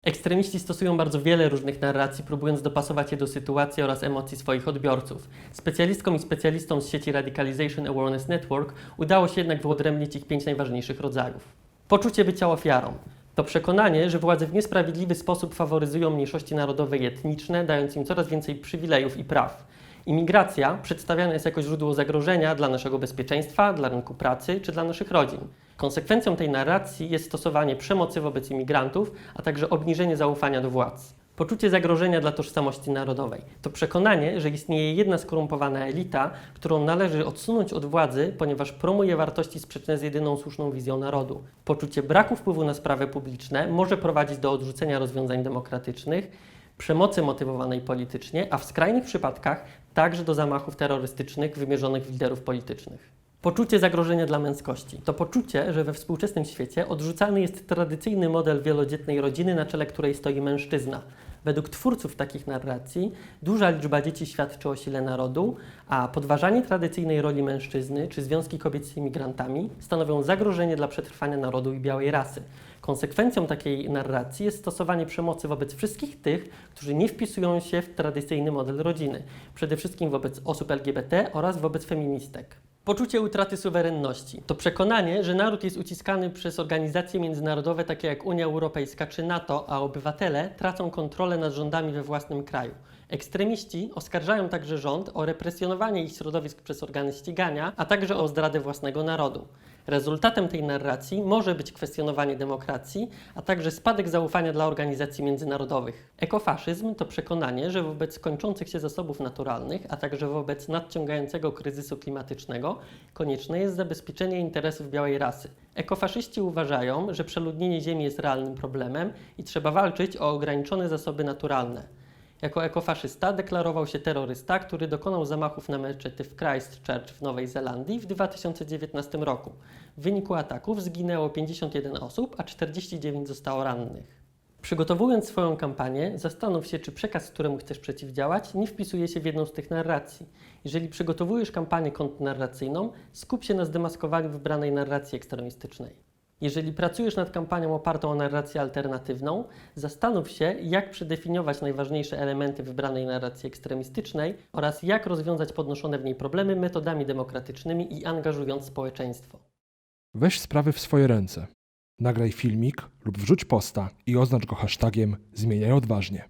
Ekstremiści stosują bardzo wiele różnych narracji, próbując dopasować je do sytuacji oraz emocji swoich odbiorców. Specjalistkom i specjalistom z sieci Radicalization Awareness Network udało się jednak wyodrębnić ich 5 najważniejszych rodzajów. Poczucie bycia ofiarą. To przekonanie, że władze w niesprawiedliwy sposób faworyzują mniejszości narodowe i etniczne, dając im coraz więcej przywilejów i praw. Imigracja przedstawiana jest jako źródło zagrożenia dla naszego bezpieczeństwa, dla rynku pracy czy dla naszych rodzin. Konsekwencją tej narracji jest stosowanie przemocy wobec imigrantów, a także obniżenie zaufania do władz. Poczucie zagrożenia dla tożsamości narodowej. To przekonanie, że istnieje jedna skorumpowana elita, którą należy odsunąć od władzy, ponieważ promuje wartości sprzeczne z jedyną słuszną wizją narodu. Poczucie braku wpływu na sprawy publiczne może prowadzić do odrzucenia rozwiązań demokratycznych, przemocy motywowanej politycznie, a w skrajnych przypadkach także do zamachów terrorystycznych wymierzonych w liderów politycznych. Poczucie zagrożenia dla męskości. To poczucie, że we współczesnym świecie odrzucany jest tradycyjny model wielodzietnej rodziny, na czele której stoi mężczyzna. Według twórców takich narracji duża liczba dzieci świadczy o sile narodu, a podważanie tradycyjnej roli mężczyzny czy związki kobiet z imigrantami stanowią zagrożenie dla przetrwania narodu i białej rasy. Konsekwencją takiej narracji jest stosowanie przemocy wobec wszystkich tych, którzy nie wpisują się w tradycyjny model rodziny, przede wszystkim wobec osób LGBT oraz wobec feministek. Poczucie utraty suwerenności. To przekonanie, że naród jest uciskany przez organizacje międzynarodowe takie jak Unia Europejska czy NATO, a obywatele tracą kontrolę nad rządami we własnym kraju. Ekstremiści oskarżają także rząd o represjonowanie ich środowisk przez organy ścigania, a także o zdradę własnego narodu. Rezultatem tej narracji może być kwestionowanie demokracji, a także spadek zaufania dla organizacji międzynarodowych. Ekofaszyzm to przekonanie, że wobec kończących się zasobów naturalnych, a także wobec nadciągającego kryzysu klimatycznego konieczne jest zabezpieczenie interesów białej rasy. Ekofaszyści uważają, że przeludnienie Ziemi jest realnym problemem i trzeba walczyć o ograniczone zasoby naturalne. Jako ekofaszysta deklarował się terrorysta, który dokonał zamachów na meczety w Christchurch w Nowej Zelandii w 2019 roku. W wyniku ataków zginęło 51 osób, a 49 zostało rannych. Przygotowując swoją kampanię, zastanów się, czy przekaz, któremu chcesz przeciwdziałać, nie wpisuje się w jedną z tych narracji. Jeżeli przygotowujesz kampanię kontrnarracyjną, skup się na zdemaskowaniu wybranej narracji ekstremistycznej. Jeżeli pracujesz nad kampanią opartą o narrację alternatywną, zastanów się, jak przedefiniować najważniejsze elementy wybranej narracji ekstremistycznej oraz jak rozwiązać podnoszone w niej problemy metodami demokratycznymi i angażując społeczeństwo. Weź sprawy w swoje ręce. Nagraj filmik lub wrzuć posta i oznacz go hashtagiem Zmieniaj Odważnie.